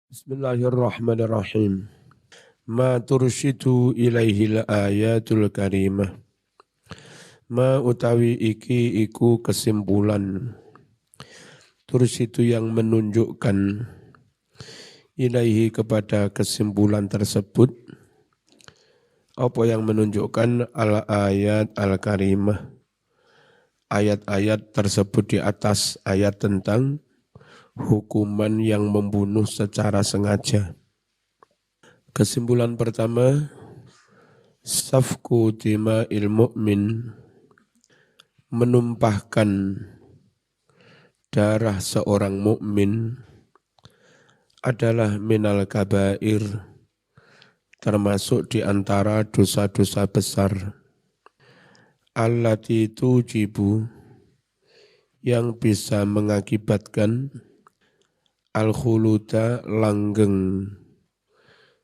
Bismillahirrahmanirrahim. Ma tursyidu ilaihil ayatul karimah. Ma utawi iki iku kesimpulan. Tursyidu yang menunjukkan ilaihi kepada kesimpulan tersebut. Apa yang menunjukkan al ayat al karimah. Ayat-ayat tersebut di atas ayat tentang hukuman yang membunuh secara sengaja. Kesimpulan pertama, safku dima'il mu'min, menumpahkan darah seorang mukmin adalah minal kabair, termasuk di antara dosa-dosa besar. Allati tujibu, yang bisa mengakibatkan al-khuluda langgeng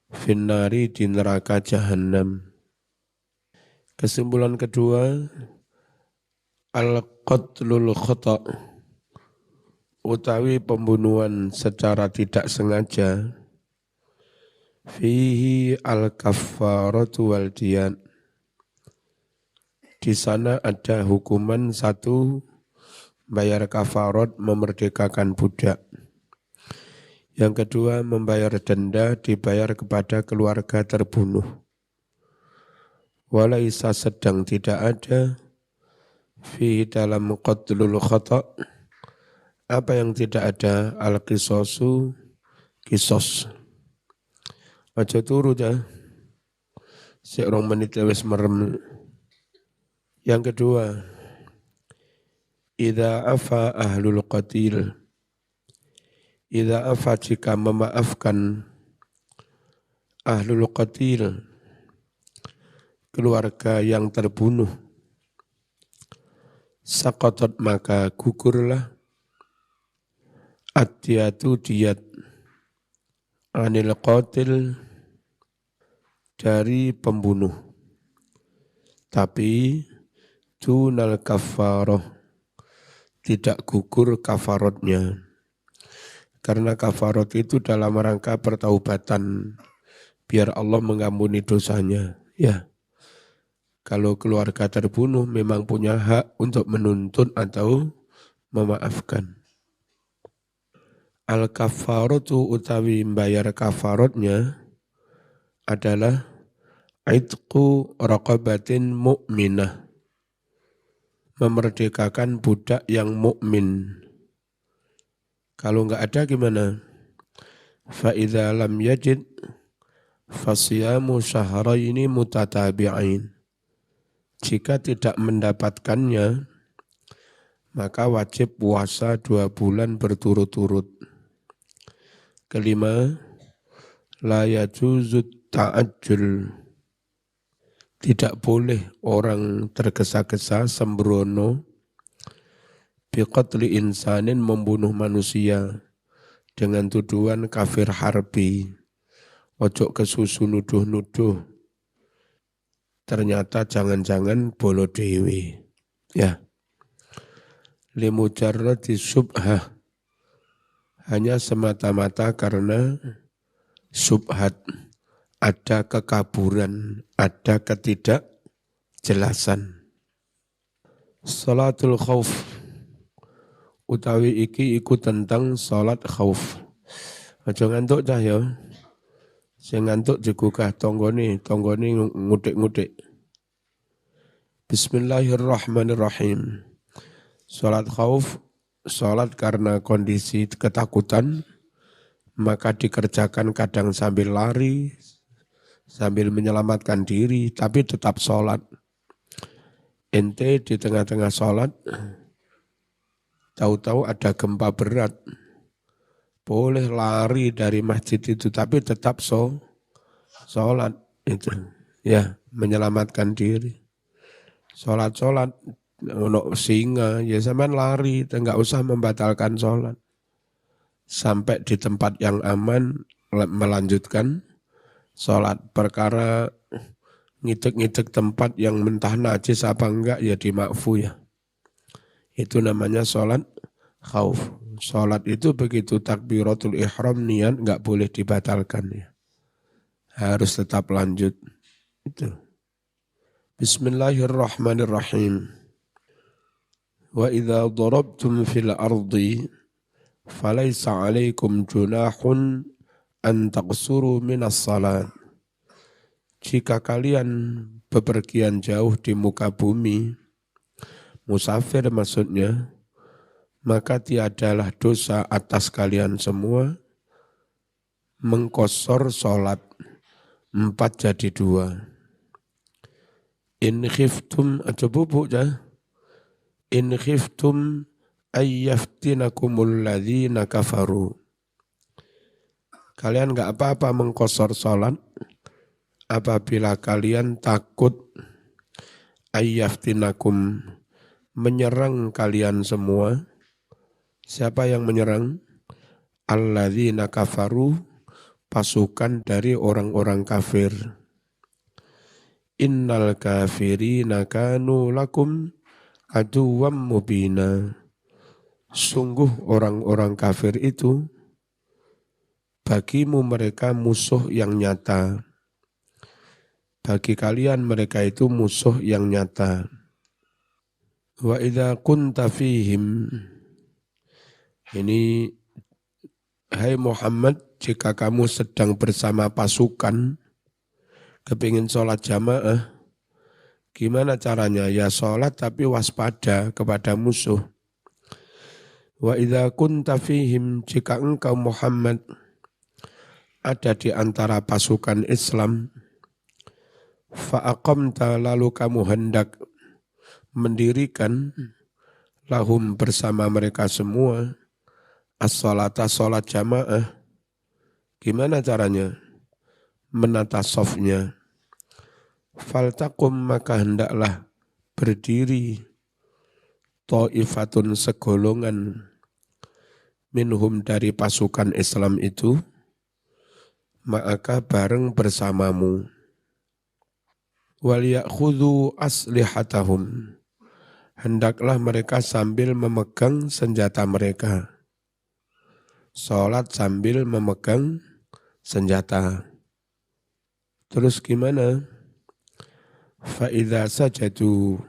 finnari di neraka jahannam. Kesimpulan kedua, al-qatlul khata' utawi pembunuhan secara tidak sengaja, fihi al-kaffaratu wal diyat. Di sana ada hukuman satu, bayar kafarat memerdekakan budak. Yang kedua, membayar denda dibayar kepada keluarga terbunuh. Walaisa sedang tidak ada fi dalam qatlul khata' apa yang tidak ada al-qisasu kisos. Aja turu ya. Sik 2 menit wis merem. Yang kedua, idza afa ahlul qatil. Idza afa jika memaafkan ahlul qatil, keluarga yang terbunuh, saqatat maka gugurlah ad-diyatu diyat anil qatil dari pembunuh. Tapi dunal kafarah, tidak gugur kafaratnya. Karena kafarat itu dalam rangka pertaubatan, biar Allah mengampuni dosanya. Ya, kalau keluarga terbunuh memang punya hak untuk menuntut atau memaafkan. Al-kafaratu utawi membayar kafaratnya adalah aitqu raqabatin mu'minah, memerdekakan budak yang mukmin. Kalau enggak ada gimana? Fa idza lam yajid fasiyamu syahraini mutatabi'ain. Jika tidak mendapatkannya, maka wajib puasa 2 bulan berturut-turut. Kelima, la yajuzut ta'ajjul. Tidak boleh orang tergesa-gesa sembrono biqatli insanin, membunuh manusia dengan tuduhan kafir harbi. Ojo kesusu nuduh-nuduh. Ternyata jangan-jangan bolo dewi. Ya. Limujarrati subhah. Hanya semata-mata karena subhat. Ada kekaburan, ada ketidakjelasan. Salatul khauf. Utawi iki iku tentang salat khauf. Aja ngantuk cah ya. Sing ngantuk digugah tanggane ngutik-ngutik. Bismillahirrahmanirrahim. Salat khauf, salat karena kondisi ketakutan, maka dikerjakan kadang sambil lari, sambil menyelamatkan diri, tapi tetap salat. Ente di tengah-tengah salat, tahu-tahu ada gempa berat. Boleh lari dari masjid itu, tapi tetap sholat itu. Ya, menyelamatkan diri. Sholat, ono singa, ya sampean lari, enggak usah membatalkan sholat. Sampai di tempat yang aman, melanjutkan sholat. Perkara ngitek-ngitek tempat yang mentah najis apa enggak, ya dimakfu ya. Itu namanya sholat khauf. Sholat itu begitu takbiratul ihram niat nggak boleh dibatalkan ya. Harus tetap lanjut. Itu. Bismillahirrahmanirrahim. Wa idza darabtum fil ardi falaysa 'alaikum junahun an taqsuru minas salat. Jika kalian bepergian jauh di muka bumi, musafir maksudnya, maka tiadalah dosa atas kalian semua mengkosor sholat 4 jadi 2. In khiftum, aja bubuk ya. In khiftum ayyaftinakumul ladzina kafaru. Kalian enggak apa-apa mengkosor sholat apabila kalian takut ayyaftinakum menyerang kalian semua. Siapa yang menyerang? Alladzina kafaru, pasukan dari orang-orang kafir. Innal kafirina kanu lakum aduwwam mubina. Sungguh orang-orang kafir itu bagimu mereka musuh yang nyata. Bagi kalian mereka itu musuh yang nyata. Wa idza kunta fihim, ini hai Muhammad, jika kamu sedang bersama pasukan kepingin sholat jamaah, gimana caranya? Ya sholat tapi waspada kepada musuh. Wa idza kunta fihim, jika engkau Muhammad ada di antara pasukan Islam, fa'aqamta, lalu kamu hendak mendirikan lahum bersama mereka semua as-sholata, sholat jamaah. Gimana caranya? Menata sofnya. Faltakum, maka hendaklah berdiri ta'ifatun, segolongan minhum dari pasukan Islam itu, maka bareng bersamamu. Wal ya'khudhu aslihatahum, hendaklah mereka sambil memegang senjata mereka. Sholat sambil memegang senjata. Terus gimana? Fa'idha sajadu,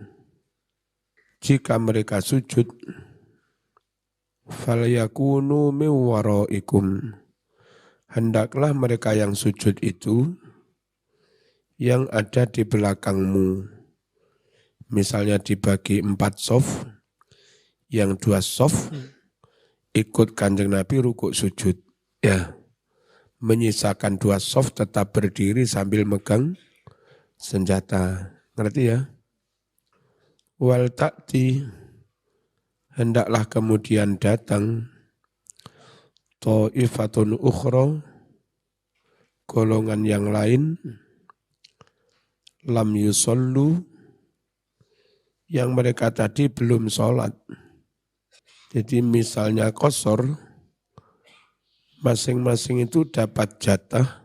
jika mereka sujud, falyakunu min waraikum, hendaklah mereka yang sujud itu yang ada di belakangmu. Misalnya dibagi 4 sof, yang 2 sof ikut Kanjeng Nabi rukuk sujud. Ya, menyisakan 2 sof tetap berdiri sambil megang senjata. Ngerti ya? Wal ta'ti, hendaklah kemudian datang ta'ifatun ukhra, golongan yang lain, lam yusollu, yang mereka tadi belum sholat. Jadi misalnya qasar, masing-masing itu dapat jatah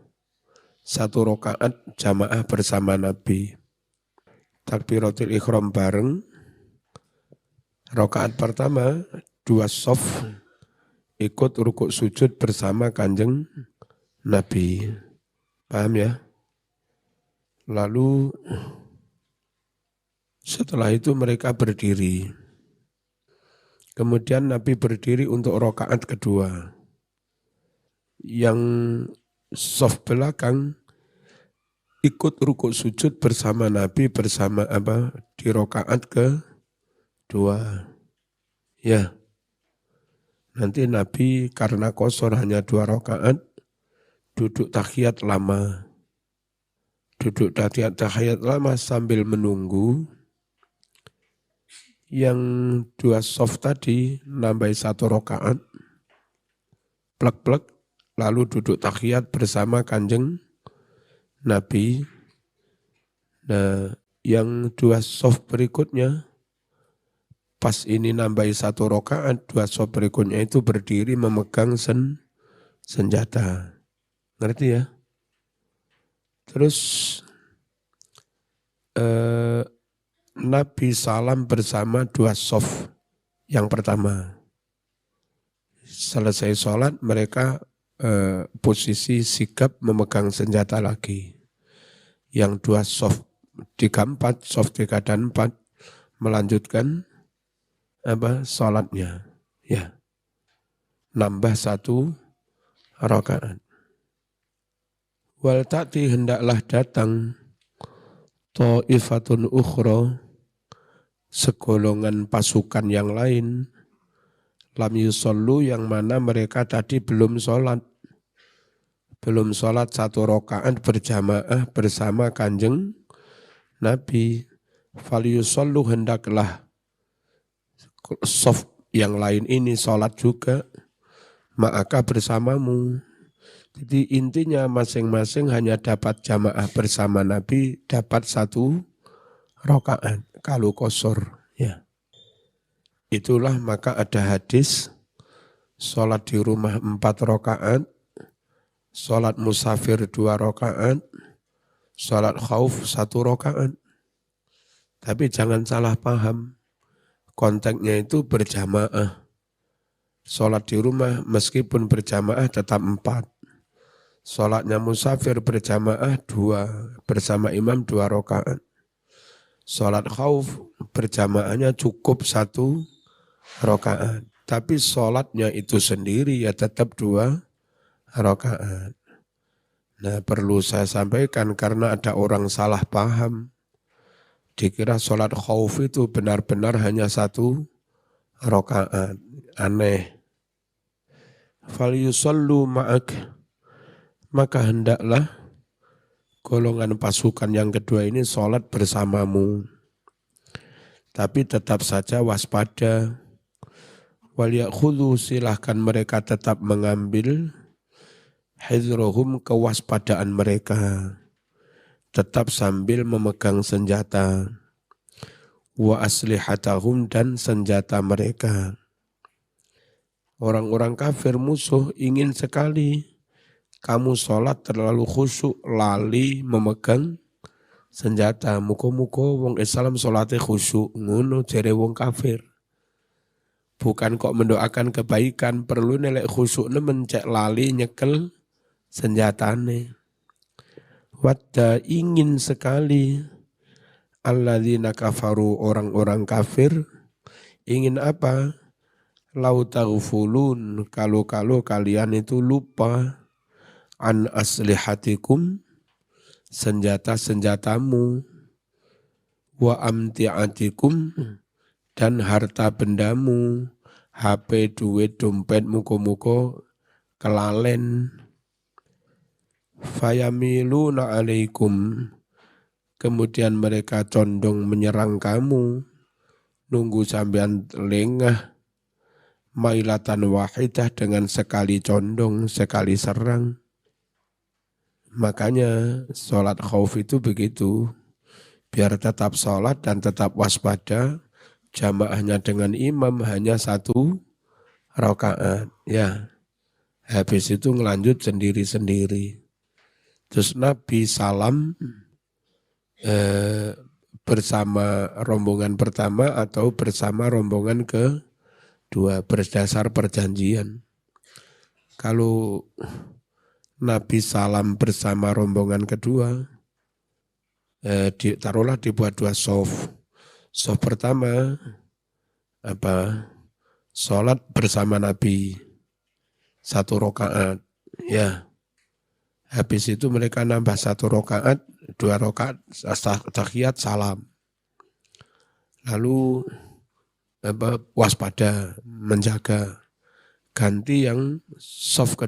1 rakaat jamaah bersama Nabi. Takbiratul ihram bareng, rakaat pertama 2 shaf ikut rukuk sujud bersama Kanjeng Nabi. Paham ya? Lalu setelah itu mereka berdiri. Kemudian Nabi berdiri untuk rakaat kedua. Yang shaf belakang ikut rukuk sujud bersama Nabi bersama di rakaat kedua. Ya. Nanti Nabi karena qasar hanya 2 rakaat duduk tahiyat lama. Duduk tahiyat lama sambil menunggu yang 2 shaf tadi nambah 1 rakaat, plek-plek, lalu duduk tahiyat bersama Kanjeng Nabi. Nah, yang 2 shaf berikutnya, pas ini nambah 1 rakaat, 2 shaf berikutnya itu berdiri memegang senjata. Ngerti ya? Terus Nabi salam bersama 2 shaf yang pertama. Selesai sholat mereka posisi sigap memegang senjata lagi. Yang dua soft 3-4, soft 3 dan 4 melanjutkan sholatnya. Ya, nambah 1 rakaat. Wal ta'ti hendaklah datang ta'ifatun ukhra, segolongan pasukan yang lain, lam yusollu yang mana mereka tadi belum sholat 1 rakaat berjamaah bersama Kanjeng Nabi. Fal yusollu hendaklah soft yang lain ini sholat juga ma'aka bersamamu. Jadi intinya masing-masing hanya dapat jamaah bersama Nabi, dapat 1 rakaat kalau qashar. Ya. Itulah maka ada hadis sholat di rumah 4 rakaat, sholat musafir 2 rakaat, sholat khauf 1 rakaat. Tapi jangan salah paham, konteksnya itu berjamaah. Sholat di rumah meskipun berjamaah tetap 4. Sholatnya musafir berjamaah 2, bersama imam 2 rakaat. Sholat khauf berjamaahnya cukup 1 rakaat. Tapi sholatnya itu sendiri ya tetap 2 rakaat. Nah perlu saya sampaikan karena ada orang salah paham. Dikira sholat khauf itu benar-benar hanya 1 rakaat. Aneh. Fal yusallu ma'ak, maka hendaklah golongan pasukan yang kedua ini sholat bersamamu. Tapi tetap saja waspada. Wal yakhudhu, silahkan mereka tetap mengambil hizrohum, kewaspadaan mereka. Tetap sambil memegang senjata. Wa aslihatahum, dan senjata mereka. Orang-orang kafir musuh ingin sekali kamu sholat terlalu khusyuk, lali memegang senjata. Muko-muko wong Islam sholatnya khusyuk, ngono jere wong kafir. Bukan kok mendoakan kebaikan, perlu nilai khusyuknya mencek lali nyekel senjatane. Wadda, ingin sekali alladzina kafaru, orang-orang kafir, ingin apa? Lau taghfulun, kalau kalian itu lupa an aslihatikum, senjata-senjatamu, wa amti'atikum, dan harta bendamu, HP, duit, dompet, muko-muko kelalen. Fayamiluna alaikum, kemudian mereka condong menyerang kamu, nunggu sampean lengah, mailatan wahidah, dengan sekali condong, sekali serang. Makanya sholat khauf itu begitu, biar tetap sholat dan tetap waspada, jamaahnya dengan imam hanya 1 rakaat. Ya, habis itu ngelanjut sendiri-sendiri. Terus Nabi salam bersama rombongan pertama atau bersama rombongan kedua, berdasar perjanjian. Kalau Nabi salam bersama rombongan kedua, taruhlah dibuat 2 soft. Soft pertama sholat bersama Nabi 1 rakaat. Ya, habis itu mereka nambah 1 rakaat, 2 rakaat tahiyat salam. Lalu waspada, menjaga, ganti yang soft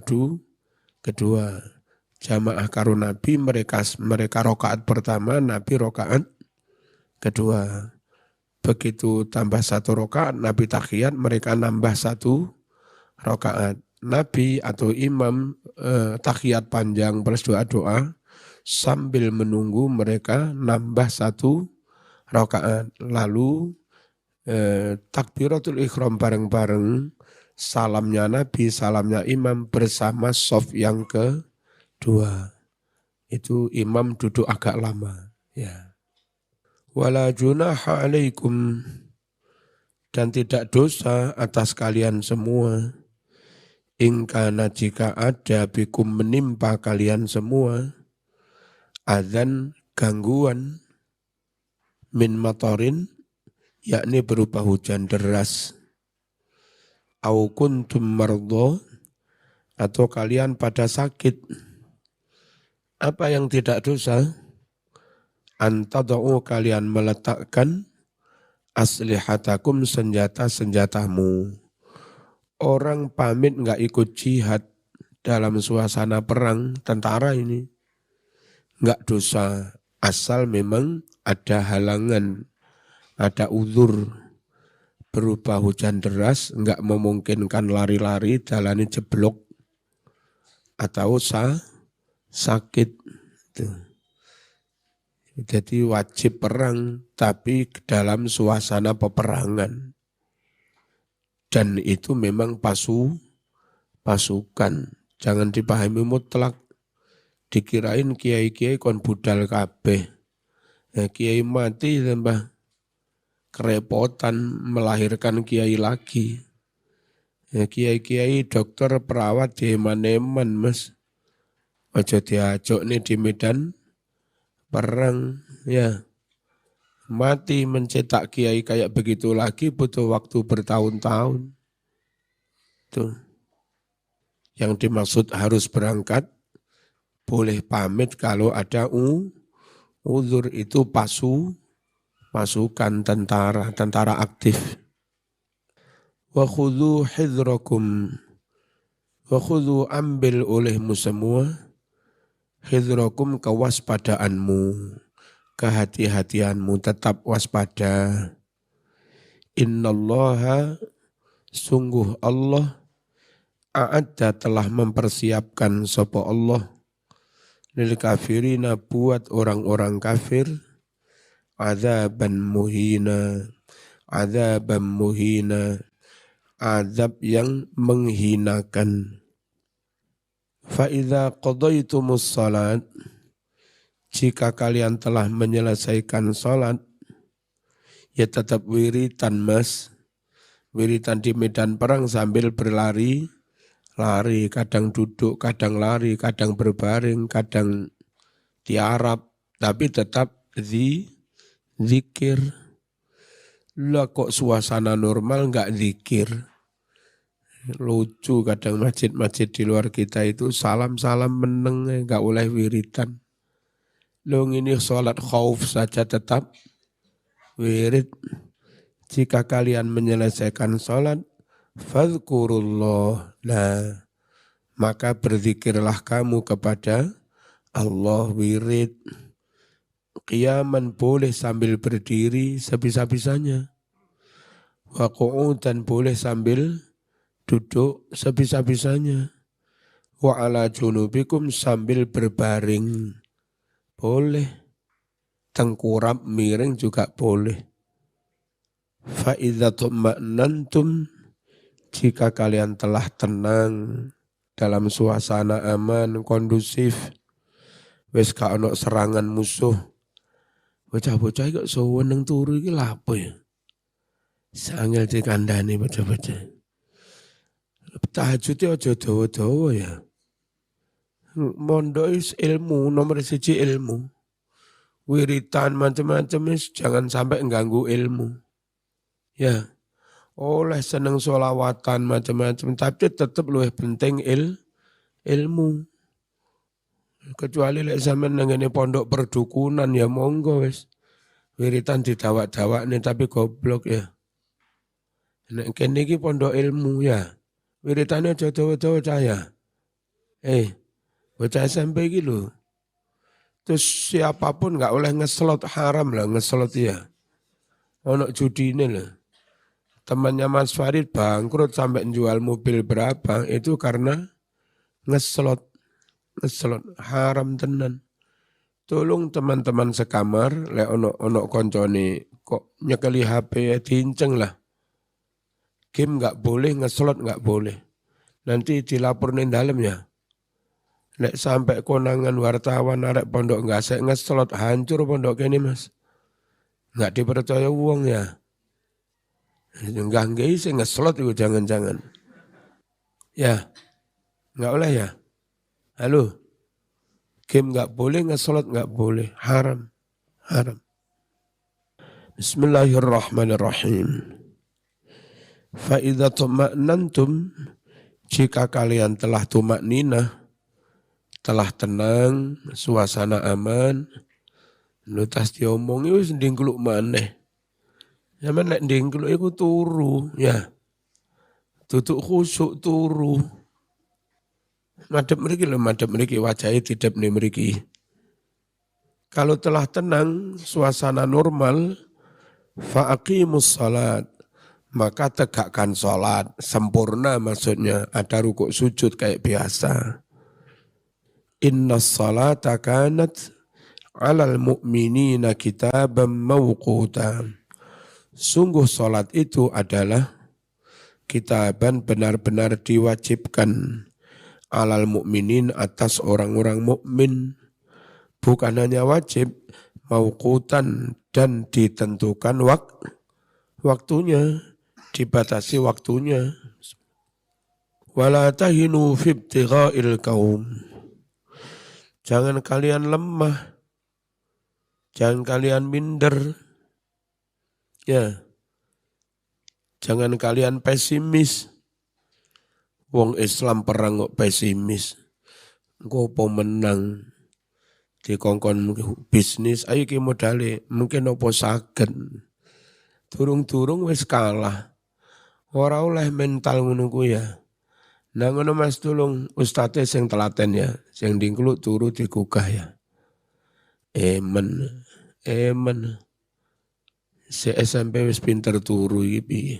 kedua, jamaah karo Nabi, mereka rakaat pertama, Nabi rakaat kedua. Begitu tambah 1 rakaat, Nabi tahiyat, mereka nambah 1 rakaat. Nabi atau imam tahiyat panjang plus doa-doa, sambil menunggu mereka nambah 1 rakaat. Lalu takbiratul ihram bareng-bareng, salamnya Nabi, salamnya imam bersama soft yang kedua. Itu imam duduk agak lama. Ya. Wala junaha alaikum, dan tidak dosa atas kalian semua. ingkana jika ada bikum menimpa kalian semua, adzan gangguan min matorin, yakni berupa hujan deras, au kuntum mardho, atau kalian pada sakit. Apa yang tidak dosa? Antadau kalian meletakkan aslihatakum senjata-senjatamu. Orang pamit nggak ikut jihad dalam suasana perang, tentara ini nggak dosa, asal memang ada halangan, ada uzur berupa hujan deras, nggak memungkinkan lari-lari, jalannya jeblok atau sakit. Tuh. Jadi wajib perang, tapi dalam suasana peperangan. Dan itu memang pasukan. Jangan dipahami mutlak. Dikirain kiai-kiai kon budal kabeh. Ya, kiai mati tambah kerepotan melahirkan kiai lagi. Ya, kiai-kiai dokter perawat di eman-eman mas. Ojo diajak nih di medan perang, ya. Mati mencetak kiai kayak begitu lagi butuh waktu bertahun-tahun. Tuh. Yang dimaksud harus berangkat, boleh pamit kalau ada uzur, itu pasukan tentara aktif. Wa khudhu hidrakum, wa khudhu ambil olehmu semua, hidrakum kewaspadaanmu, kehati-hatianmu, tetap waspada. Innallaha, sungguh Allah, a'adda telah mempersiapkan sapa Allah, lil kafirina buat orang-orang kafir, azaban muhina, azab yang menghinakan. Fa idza qadaitumus salat, jika kalian telah menyelesaikan salat, ya tetap wiritan mas, wiritan di medan perang sambil berlari, kadang duduk, kadang lari, kadang berbaring, kadang tiarap, tapi tetap zikir. Lah kok suasana normal enggak zikir? Lucu kadang masjid-masjid di luar kita itu salam-salam meneng, enggak oleh wiritan. Lo ini sholat khauf saja tetap wirid. Jika kalian menyelesaikan sholat, fadhkurullah. Nah, maka berzikirlah kamu kepada Allah, wirid. Qiyaman boleh sambil berdiri sebisa-bisanya. Wa qu'udan boleh sambil duduk sebisa-bisanya. Wa ala junubikum sambil berbaring. Boleh. Tengkurap miring juga boleh. Fa idza tuma'nantum, jika kalian telah tenang dalam suasana aman, kondusif, wis gak ono serangan musuh. Bocah-bocah kok seweneng turu iki lha apa ya? Sangel dikandani bocah-bocah. Tahajudnya aja dawa-dawa ya. Mondok ilmu, nomor 1 ilmu. Wiritan macam-macam jangan sampai mengganggu ilmu. Ya, oleh seneng sholawatan macam-macam, tapi tetap lebih penting ilmu. Kecuali lek sampean nang ngene pondok perdukunan ya monggo wis. Wiritan didawak-dawak nih tapi goblok ya. Nek kene iki pondok ilmu ya. Wiritane aja dawa-dawa cahya. Bocah SMP iki lho. Terus siapapun enggak oleh ngeslot, haram lah ngeslot ya. Ono judine lah. Temannya Mas Farid bangkrut sampai jual mobil berapa, itu karena ngeslot haram tenan. Tolong teman-teman sekamar, lek ono koncone kok nyekeli HP ya diinceng lah. Game nggak boleh, ngeslot nggak boleh. Nanti dilaporin dalam ya. Lek sampai konangan wartawan arek pondok nggak sek ngeslot, hancur pondok ini mas. Nggak dipercaya uang ya. Enggak sih ngeslot itu jangan-jangan. Ya, Enggak boleh ya? Halo? Game enggak boleh, ngesolat enggak boleh. Haram. Haram. Bismillahirrahmanirrahim. Fa'idha tuma'nantum, jika kalian telah tumakninah, telah tenang, suasana aman, lu tas diomongi wis ndingkluk maneh. Zaman lek ndingkluk iku turu, ya. Tutuk khusuk turu. Madhep mriki wajahe didep nih mriki. Kalau telah tenang, suasana normal, fa'aqimus salat, maka tegakkan sholat, sempurna maksudnya, ada rukuk sujud kayak biasa. Inna salata kanat alal mu'minina kitaban mawquta. Sungguh sholat itu adalah kitaban benar-benar diwajibkan alal mu'minin atas orang-orang mukmin. Bukan hanya wajib, mawqutan dan ditentukan waktunya, dibatasi waktunya. Wala tahinu fi ibtigha'il qaum. Jangan kalian lemah, jangan kalian minder, ya, jangan kalian pesimis. Wong Islam perang kok pesimis, engko apa menang dikongkon bisnis, ayo ki modale, mungkin apa saged. Durung-durung wis kalah, ora oleh mental ngono ku ya. Nah ngono Mas tulung ustate sing telaten ya, sing dingkluk turu digugah ya. Emen. Si SMP wis pinter turu iki piye?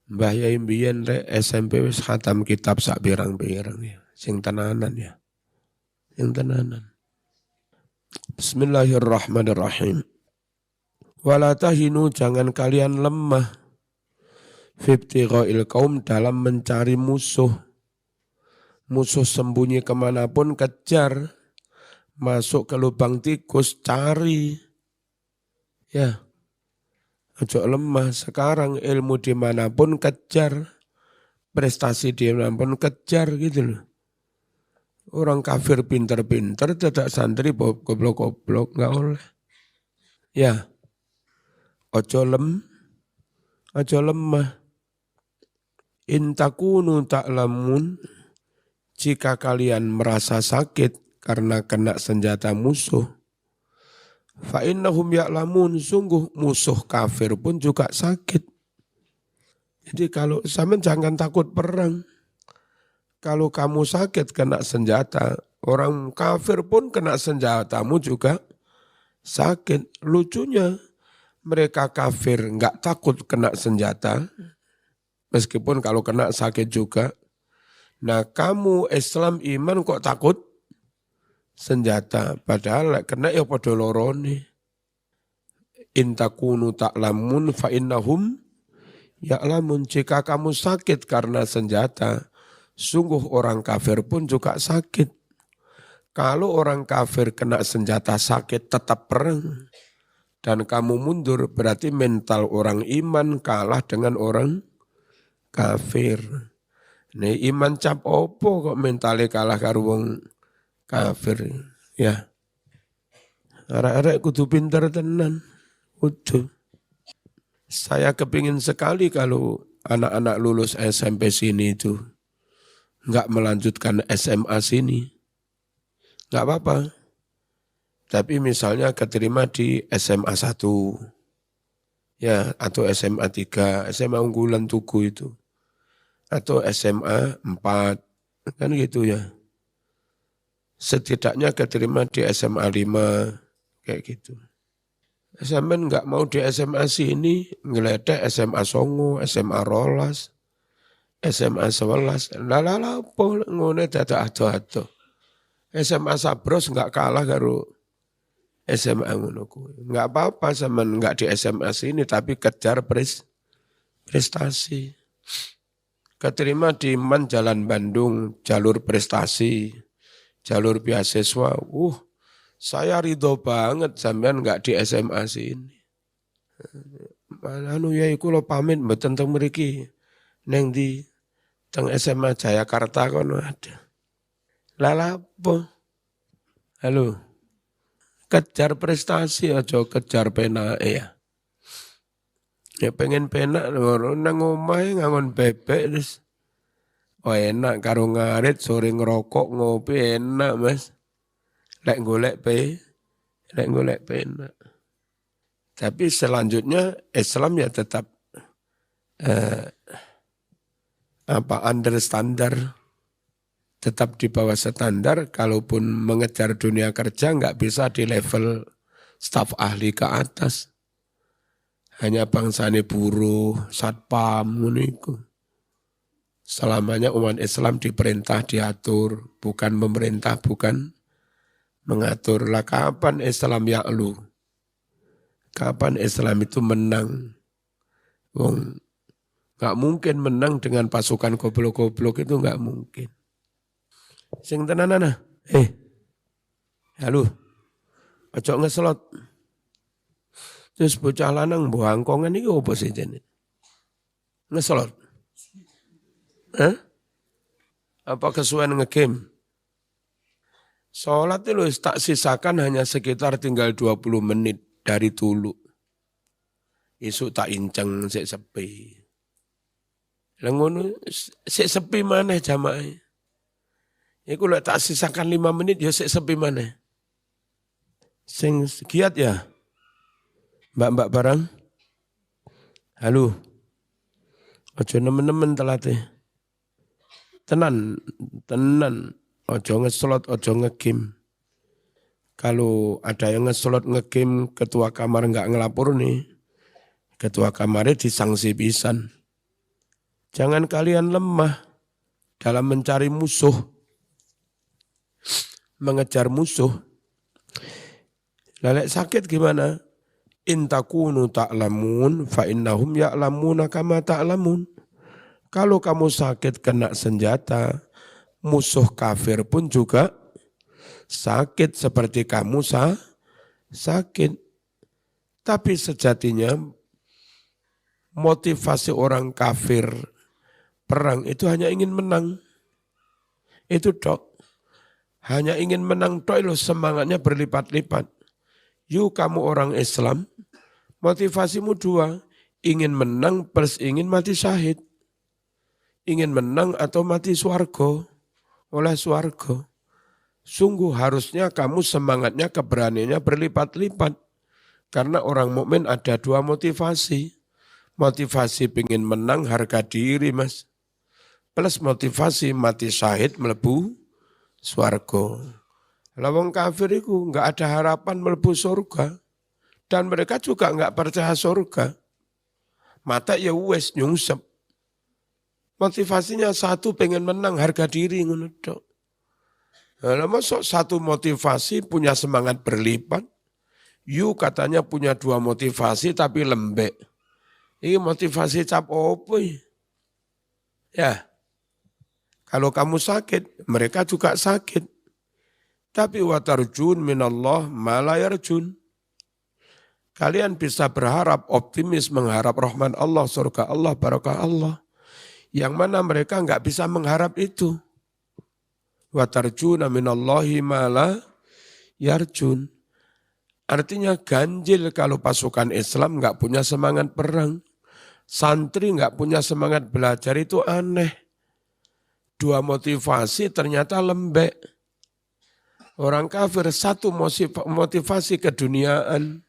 Mbah Yai mbiyen rek SMP wis khatam kitab sak pirang-pirang ya, sing tenanan ya. Sing tenanan. Bismillahirrahmanirrahim. Wala tahinu, jangan kalian lemah. Fibtigha'il qaum, dalam mencari musuh. Musuh sembunyi kemanapun kejar. Masuk ke lubang tikus cari. Ya. Ojo lemah. Sekarang ilmu dimanapun kejar. Prestasi dimanapun kejar gitu loh. Orang kafir pinter-pinter, tidak santri goblok-goblok, enggak oleh. Ya. Ojo lemah. In takunu ta'lamun, jika kalian merasa sakit karena kena senjata musuh, fa innahum ya'lamun, sungguh musuh kafir pun juga sakit. Jadi kalau sampean jangan takut perang. Kalau kamu sakit kena senjata, orang kafir pun kena senjatamu juga sakit. Lucunya mereka kafir enggak takut kena senjata, meskipun kalau kena sakit juga. Nah kamu Islam iman kok takut senjata. Padahal kena ya pada lorone. In takunu ta'lamun fa innahum ya'lamun. Jika kamu sakit karena senjata, sungguh orang kafir pun juga sakit. Kalau orang kafir kena senjata sakit tetap perang. Dan kamu mundur berarti mental orang iman kalah dengan orang kafir. Nih iman cap opo kok mentalnya kalah karo wong kafir. Ya. Arek-arek kudu pinter tenan. Kudu. Saya kepingin sekali kalau anak-anak lulus SMP sini itu enggak melanjutkan SMA sini. Enggak apa-apa. Tapi misalnya keterima di SMA 1. Ya, atau SMA 3, SMA unggulan Tugu itu. Atau SMA 4, kan gitu ya. Setidaknya keterima di SMA 5, kayak gitu. SMA enggak mau di SMA sini, ngeledek SMA Songo, SMA Rolas, SMA 11, lala apa ngono dadak ado-ado. SMA Sabros enggak kalah karo SMA ngono kuwi. Enggak apa-apa sampean enggak di SMA sini tapi kejar prestasi. Keterima di MAN Jalan Bandung, jalur prestasi, jalur beasiswa. Saya ridho banget sampean enggak di SMA sini. Anu ya iku lo pamit mboten teng mriki. Neng di Teng SMA Jayakarta kono ada. Lalapo. Halo. Kejar prestasi aja kejar penake ya. Ya pengen penak nang omahe ngangon bebek terus. Oh enak karo ngarit sore ngerokok ngopi enak Mas. Lek golek penak. Tapi selanjutnya Islam ya tetap under standar, tetap di bawah standar. Kalaupun mengejar dunia kerja nggak bisa di level staf ahli ke atas. Hanya bangsane buruh, satpam, muniku. Selamanya umat Islam diperintah diatur, bukan pemerintah, bukan mengatur. Lah kapan Islam ya'lu? Kapan Islam itu menang? Wong nggak mungkin menang dengan pasukan goblok-goblok, itu nggak mungkin. Sing tenanan halo, ojo ngeslot. Terus bocah lanang buangkongan iki opo sih jane? Ngeslot. Apa kesuwen ngegame? Sholat itu tak sisakan hanya sekitar tinggal 20 menit dari tulu. Isu tak inceng sik sepi. Lengono sik sepi maneh jamaah. Iku lek tak sisakan 5 menit ya sik sepi maneh. Sing giat ya. Mbak-mbak barang. Halo. Ojo nemen-nemen telate. Tenan. Ojo ngeslot, ojo ngegame. Kalau ada yang ngeslot ngegame, ketua kamar enggak ngelapor nih. Ketua kamarnya disangsi pisan. Jangan kalian lemah dalam mencari musuh. Mengejar musuh. Lelek sakit gimana? In takunu ta'lamun fa innahum ya'lamuna kama ta'lamun. Kalau kamu sakit kena senjata, musuh kafir pun juga sakit seperti kamu sakit. Tapi sejatinya motivasi orang kafir perang itu hanya ingin menang. Itu dok. Hanya ingin menang dok, loh, semangatnya berlipat-lipat. Yuk kamu orang Islam, motivasimu 2, ingin menang plus ingin mati syahid. Ingin menang atau mati swarga, oleh swarga. Sungguh harusnya kamu semangatnya, keberaniannya berlipat-lipat. Karena orang mukmin ada 2 motivasi. Motivasi ingin menang harga diri Mas. Plus motivasi mati syahid melebu swarga. Lawang kafir itu enggak ada harapan melebu surga. Dan mereka juga enggak percaya surga. Mata ya wes nyungsep. Motivasinya 1 pengen menang harga diri. Nah, masuk 1 motivasi punya semangat berlipat. You katanya punya 2 motivasi tapi lembek. Ini motivasi cap opo ya. Kalau kamu sakit, mereka juga sakit. Tapi watarjun minallah ma la yarjun. Kalian bisa berharap, optimis, mengharap rahmat Allah, surga Allah, barakah Allah. Yang mana mereka enggak bisa mengharap itu. Watarjuna minallahi ma la yarjun. Artinya ganjil kalau pasukan Islam enggak punya semangat perang. Santri enggak punya semangat belajar, itu aneh. 2 motivasi ternyata lembek. Orang kafir 1 motivasi keduniaan.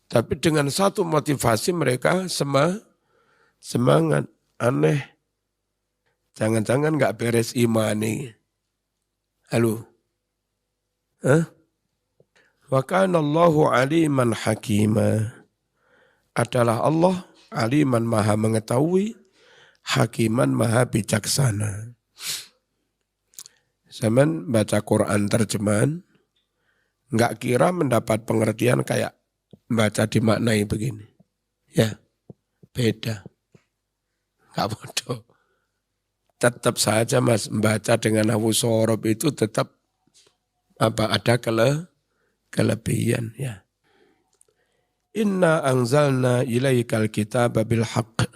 Tapi dengan 1 motivasi mereka semangat. Aneh. Jangan-jangan enggak beres iman nih. Halo? Wa kana Allahu aliman hakima. Adalah Allah aliman maha mengetahui, hakiman maha bijaksana. Zaman baca Quran terjemahan, enggak kira mendapat pengertian kayak baca dimaknai begini. Ya, beda. Enggak bodoh. Tetap saja Mas, membaca dengan hawu sorob itu tetap ada kelebihan ya. Inna anzalna ilaikal kitaba bil haqq.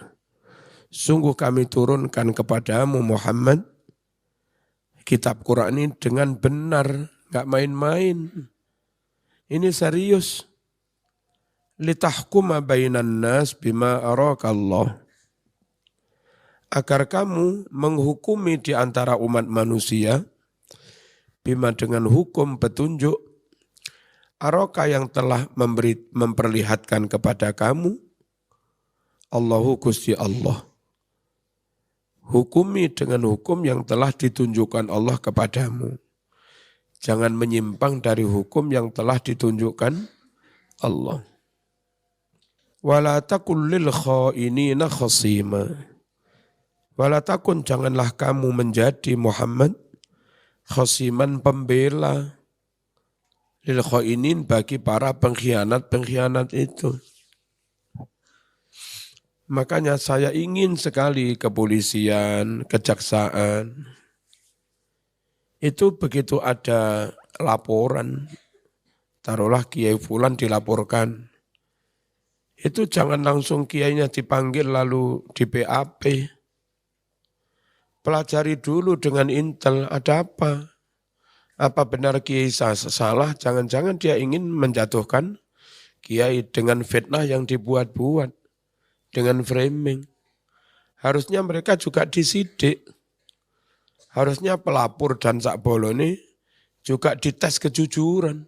Sungguh kami turunkan kepadamu Muhammad kitab Quran ini dengan benar, enggak main-main. Ini serius. Litahkuma bainan nas bima arakallah. Agar kamu menghukumi di antara umat manusia bima dengan hukum petunjuk araka yang telah memperlihatkan kepada kamu Allahu Gusti Allah. Hukumi dengan hukum yang telah ditunjukkan Allah kepadamu. Jangan menyimpang dari hukum yang telah ditunjukkan Allah. Wala takun lil khainina khasima. Wala takun, janganlah kamu menjadi Muhammad khasiman pembela lil khainin bagi para pengkhianat itu. Makanya saya ingin sekali kepolisian, kejaksaan itu begitu ada laporan, taruhlah Kiai Fulan dilaporkan, itu jangan langsung kiainya dipanggil lalu di BAP. Pelajari dulu dengan intel, ada apa? Apa benar kiai salah? Jangan-jangan dia ingin menjatuhkan kiai dengan fitnah yang dibuat-buat, dengan framing. Harusnya mereka juga disidik. Harusnya pelapor dan sakbolone juga dites kejujuran.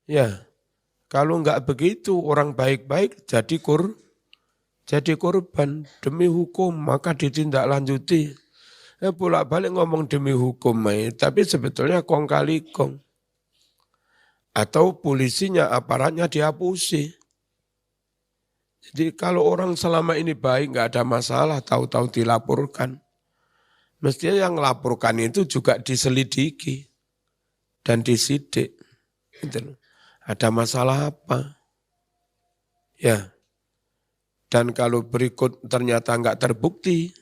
Ya. Kalau enggak begitu, orang baik-baik jadi korban demi hukum, maka ditindaklanjuti. Bolak-balik ngomong demi hukum, tapi sebetulnya kong kali kong. Atau polisinya, aparatnya dihapusi. Jadi kalau orang selama ini baik, enggak ada masalah, tahu-tahu dilaporkan. Mestinya yang melaporkan itu juga diselidiki dan disidik. Gitu. Ada masalah apa? Ya. Dan kalau berikut ternyata enggak terbukti,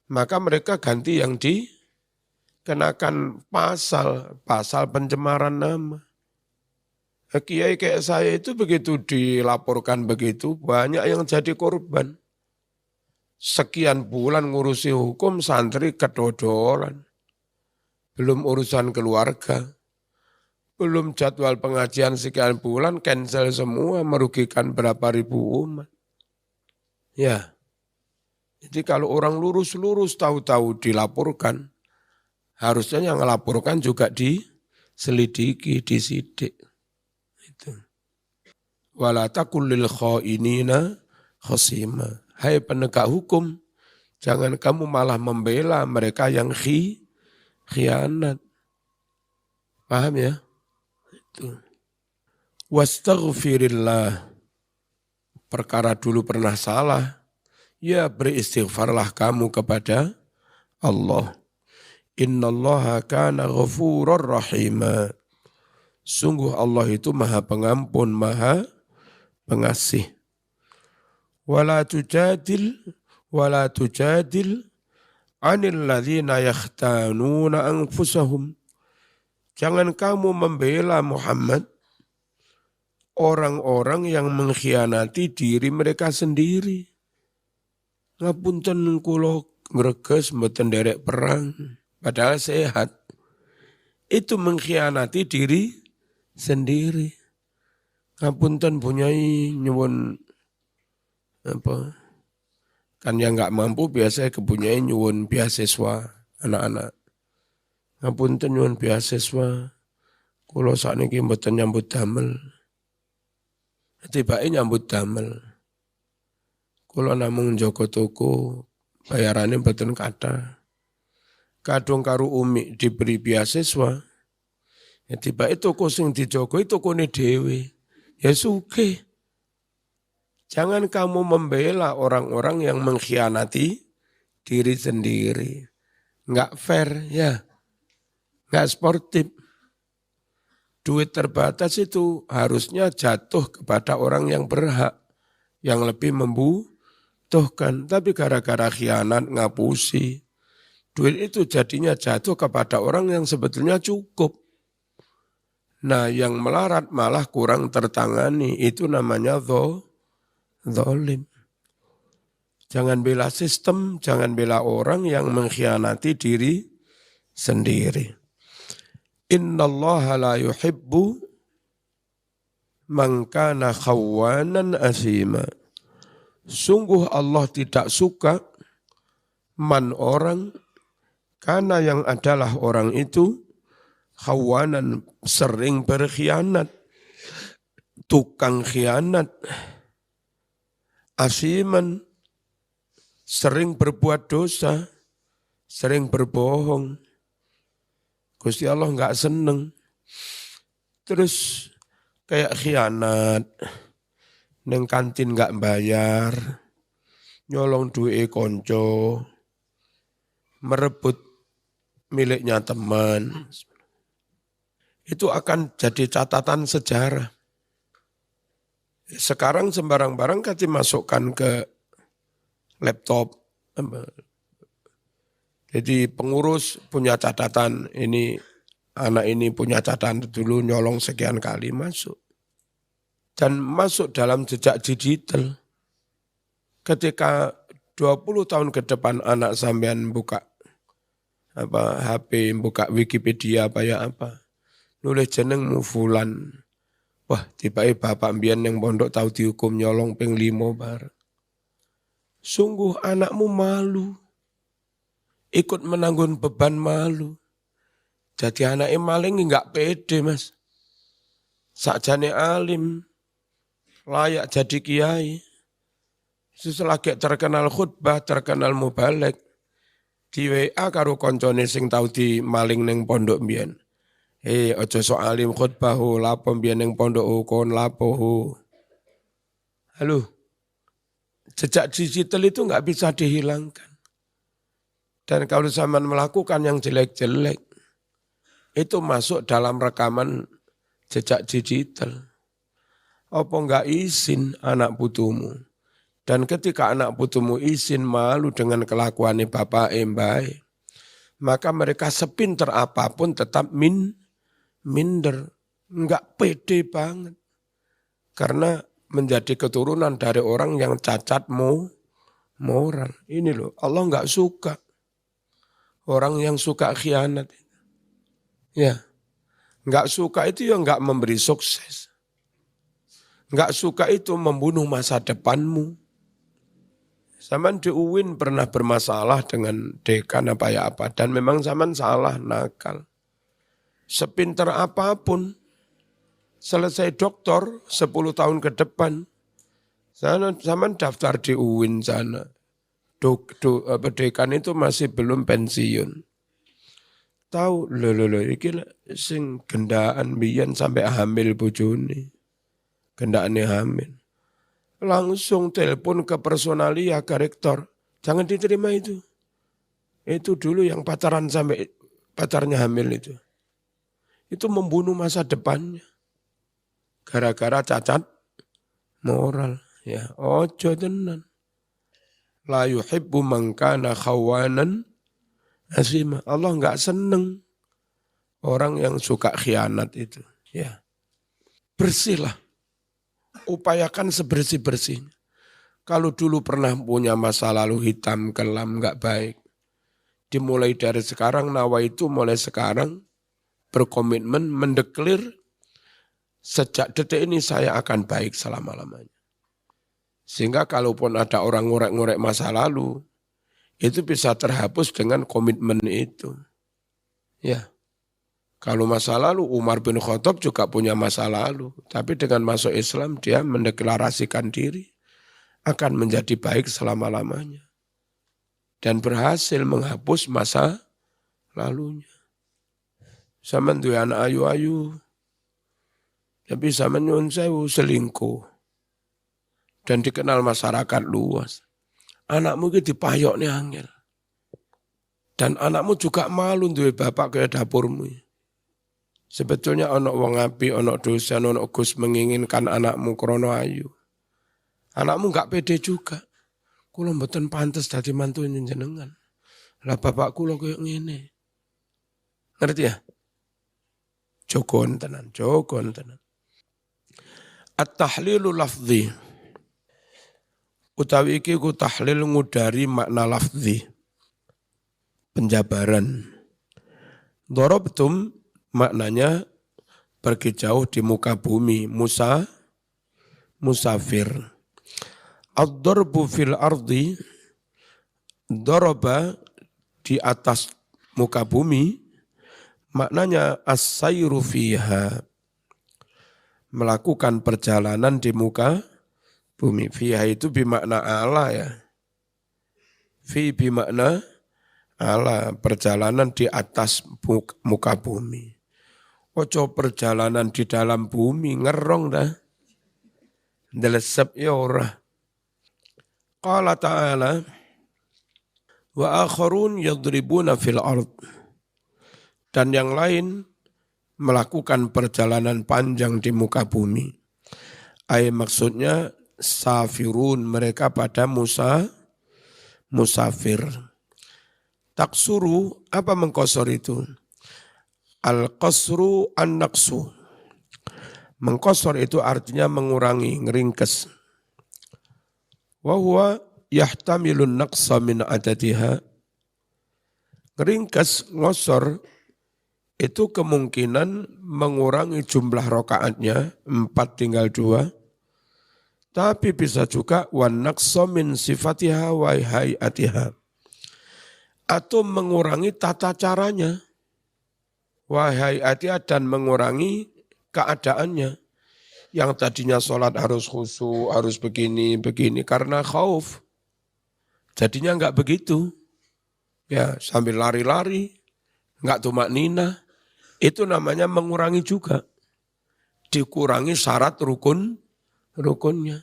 maka mereka ganti yang dikenakan pasal pencemaran nama. Kiai kayak saya itu begitu dilaporkan begitu, banyak yang jadi korban. Sekian bulan ngurusi hukum, santri kedodoran. Belum urusan keluarga. Belum jadwal pengajian sekian bulan, cancel semua, merugikan berapa ribu umat. Ya, jadi kalau orang lurus-lurus tahu-tahu dilaporkan, harusnya yang melaporkan juga diselidiki, disidik. Itu. Wala takul lil khainina khasima. Hai penegak hukum, jangan kamu malah membela mereka yang khianat. Paham ya? Wastaghfirillah, perkara dulu pernah salah, ya beristighfarlah kamu kepada Allah. Innallaha kana ghafurur rahima. Sungguh Allah itu maha pengampun, maha pengasih. Wala tujadil anil ladzina yakhtanuna anfusahum. Jangan kamu membela Muhammad, orang-orang yang mengkhianati diri mereka sendiri. Ngapunten kula ngreges mboten nderek perang, padahal sehat. Itu mengkhianati diri sendiri. Ngapunten punyai nyuwun apa? Kan yang enggak mampu biasanya kepunyai nyuwun beasiswa anak-anak. Ngapunten nyuwun beasiswa, kula sakniki mboten nyambut damel. Tibake nyambut damel. Kula namung njaga toko, bayarane mboten kathah. Kadung karo umi diberi beasiswa. Ya tibake toko sing dijaga tokone dhewe. Ya sugih. Jangan kamu membela orang-orang yang mengkhianati diri sendiri. Enggak fair, ya. Enggak sportif. Duit terbatas itu harusnya jatuh kepada orang yang berhak, yang lebih membutuhkan. Tapi gara-gara khianat ngapusi, duit itu jadinya jatuh kepada orang yang sebetulnya cukup. Nah yang melarat malah kurang tertangani, itu namanya zalim. Jangan bela sistem, jangan bela orang yang mengkhianati diri sendiri. Innallaha la yuhibbu man kana khawanan asima. Sungguh Allah tidak suka man orang, karena yang adalah orang itu khawanan, sering berkhianat, tukang khianat, asiman, sering berbuat dosa, sering berbohong. Gusti Allah enggak seneng. Terus kayak khianat, neng kantin enggak bayar, nyolong duit konco, merebut miliknya teman. Itu akan jadi catatan sejarah. Sekarang sembarang barang kan dimasukkan ke laptop. Jadi pengurus punya catatan, ini anak ini punya catatan dulu nyolong sekian kali masuk. Dan masuk dalam jejak digital. Ketika 20 tahun ke depan anak sampean buka HP, buka Wikipedia apa, nulis jenengmu fulan. Wah, tiba-tiba bapak mbiyen yang pondok tahu dihukum nyolong ping 5 bar. Sungguh anakmu malu. Ikut menanggung beban malu. Jadi anaknya maling enggak pede, Mas. Sakjane alim, layak jadi kiai. Setelah terkenal khutbah, terkenal mubalek, di WA karo koncone sing tau di maling neng pondok mbiyen. Ojo sok alim khutbah ho, lapo mbiyen neng pondok kon lapo ho. Halo. Jejak digital itu enggak bisa dihilangkan. Dan kalau zaman melakukan yang jelek-jelek, itu masuk dalam rekaman jejak digital. Apa enggak izin anak putumu? Dan ketika anak putumu izin malu dengan kelakuan bapak mbak, maka mereka sepinter apapun tetap minder. Enggak pede banget. Karena menjadi keturunan dari orang yang cacat moral. Ini loh, Allah enggak suka. Orang yang suka khianat. Ya, enggak suka itu ya enggak memberi sukses. Enggak suka itu membunuh masa depanmu. Zaman di UIN pernah bermasalah dengan dekan apa, dan memang zaman salah, nakal. Sepinter apapun, selesai doktor 10 tahun ke depan, zaman daftar di UIN sana. Dekan itu masih belum pensiun. Tahu lho iki sing gendaan biyen sampai hamil bojone. Gendaane hamil. Langsung telepon ke personalia ke rektor. Jangan diterima itu. Itu dulu yang pacaran sampai pacarnya hamil itu. Itu membunuh masa depannya. Gara-gara cacat moral. Ya, ojo tenan. La yuhibbu man kana khawanan asima. Allah enggak seneng orang yang suka khianat itu. Ya. Bersihlah. Upayakan sebersih-bersihnya. Kalau dulu pernah punya masa lalu hitam, kelam, enggak baik. Dimulai dari sekarang, nawaitu mulai sekarang berkomitmen, mendeklir sejak detik ini saya akan baik selama-lamanya. Sehingga kalaupun ada orang ngorek-ngorek masa lalu, itu bisa terhapus dengan komitmen itu. Ya, kalau masa lalu Umar bin Khattab juga punya masa lalu. Tapi dengan masuk Islam dia mendeklarasikan diri akan menjadi baik selama-lamanya. Dan berhasil menghapus masa lalunya. Zaman duwe anak ayu-ayu, tapi zaman nyun sewu selingkuh. Dan dikenal masyarakat luas. Anakmu itu dipayok nih angel. Dan anakmu juga malu duwe bapak ke dapurmu. Sebetulnya ono wong api, ono dosa, ono Gus menginginkan anakmu krono ayu. Anakmu enggak pede juga. Kulo mboten pantes dadi mantu jenengan. Lah bapak kulo koyo ngene. Ngerti ya? Jogon tenan. At-tahlilu lafzi. Utawi iki ku tahlil ngudari makna lafzi, penjabaran. Dorobtum maknanya pergi jauh di muka bumi, musafir. Ad-darbu fil ardi, doroba di atas muka bumi, maknanya as-sayru fiha, melakukan perjalanan di muka bumi. Fiha itu bimakna ala ya. Fi bimakna ala, perjalanan di atas muka bumi. Ojo perjalanan di dalam bumi, ngerong dah. Ndelesep ya ora. Qala ta'ala, wa akharun yadribuna fil ard. Dan yang lain melakukan perjalanan panjang di muka bumi. Maksudnya safirun, mereka pada musafir. Taksuru, apa mengkosor itu? Al-qasru an-naqsu. Mengkosor itu artinya mengurangi, ngeringkes. Wa huwa yahtamilun naqsa min adadiha. Ngeringkes, ngosor, itu kemungkinan mengurangi jumlah rokaatnya, 4 tinggal 2. Tapi bisa juga wan naqsa min sifatiha wa hayatiha. Atau mengurangi tata caranya. Wa hayatiha, dan mengurangi keadaannya. Yang tadinya sholat harus khusyuk, harus begini, karena khauf. Jadinya enggak begitu. Ya, sambil lari-lari, enggak tumak nina. Itu namanya mengurangi juga. Dikurangi syarat rukunnya.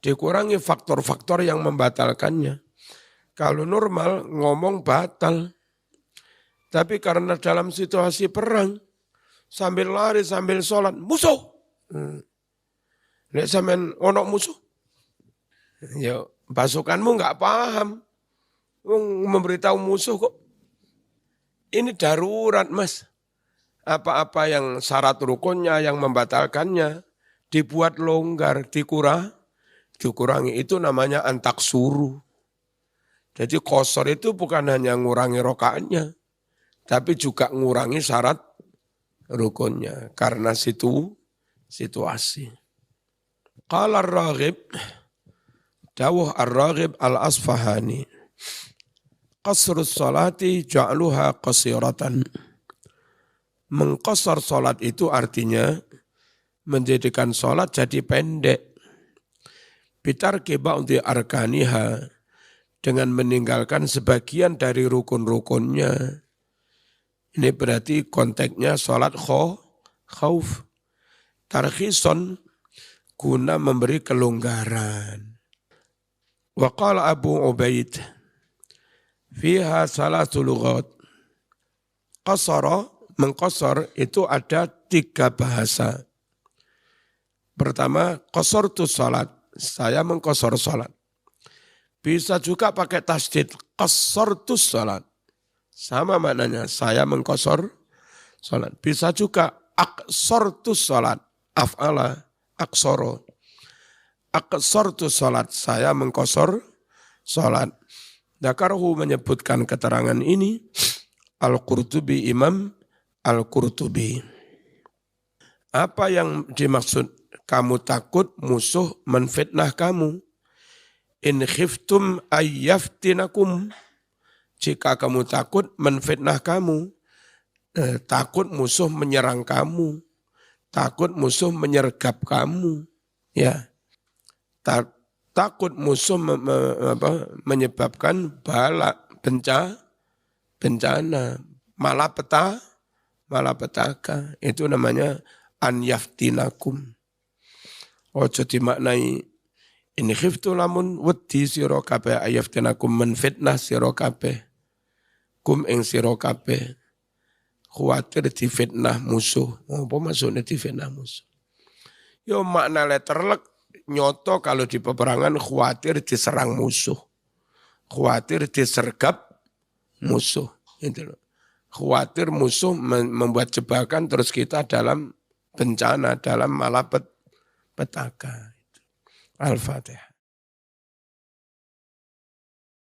Dikurangi faktor-faktor yang membatalkannya. Kalau normal ngomong batal. Tapi karena dalam situasi perang, sambil lari, sambil sholat, musuh. Nek sampean ono musuh. Ya, pasukanmu enggak paham. Memberitahu musuh kok. Ini darurat, Mas. Apa-apa yang syarat rukunnya, yang membatalkannya, dibuat longgar, dikurangi. Itu namanya antaksuru. Jadi kosor itu bukan hanya ngurangi rokaatnya, tapi juga ngurangi syarat rukunnya. Karena situasi. Qala ar-Raghib, dawuh ar-Raghib al-Asfahani, qasrus salati ja'luha qasiratan. Mengqasar salat itu artinya menjadikan salat jadi pendek. Bitarki ba'di arkaniha, dengan meninggalkan sebagian dari rukun-rukunnya. Ini berarti konteksnya salat khauf. Tarkhison, guna memberi kelonggaran. Wa qala Abu Ubaid, fiha salasu lughat. Qasara, mengqasar itu ada 3 bahasa. Pertama, qasartu salat, saya mengqasar salat. Bisa juga pakai tasdid, qasartu salat. Sama maknanya, saya mengqasar salat. Bisa juga aqsartu salat, af'ala, aqsara. Aqsartu salat, saya mengqasar salat. Dzakarahu, menyebutkan keterangan ini Al-Qurtubi, Imam Al-Qurtubi. Apa yang dimaksud? Kamu takut musuh menfitnah kamu. In khiftum ayyaftinakum. Jika kamu takut menfitnah kamu. Takut musuh menyerang kamu. Takut musuh menyergap kamu. Ya. Takut musuh menyebabkan bala, bencana, malapetaka. Itu namanya an yaftinakum. Ojo dimaknai in khiftu lamun wedi sira kabeh ayaftinakum menfitnah sira kabeh. Kum ing sira kabeh. Khawatir difitnah musuh. Apa maksudnya difitnah musuh? Yo makna letterlek nyoto kalau di peperangan khawatir diserang musuh. Khawatir disergap musuh. Itu loh. Khawatir musuh membuat jebakan terus kita dalam bencana, dalam malapetaka. Al-Fatihah.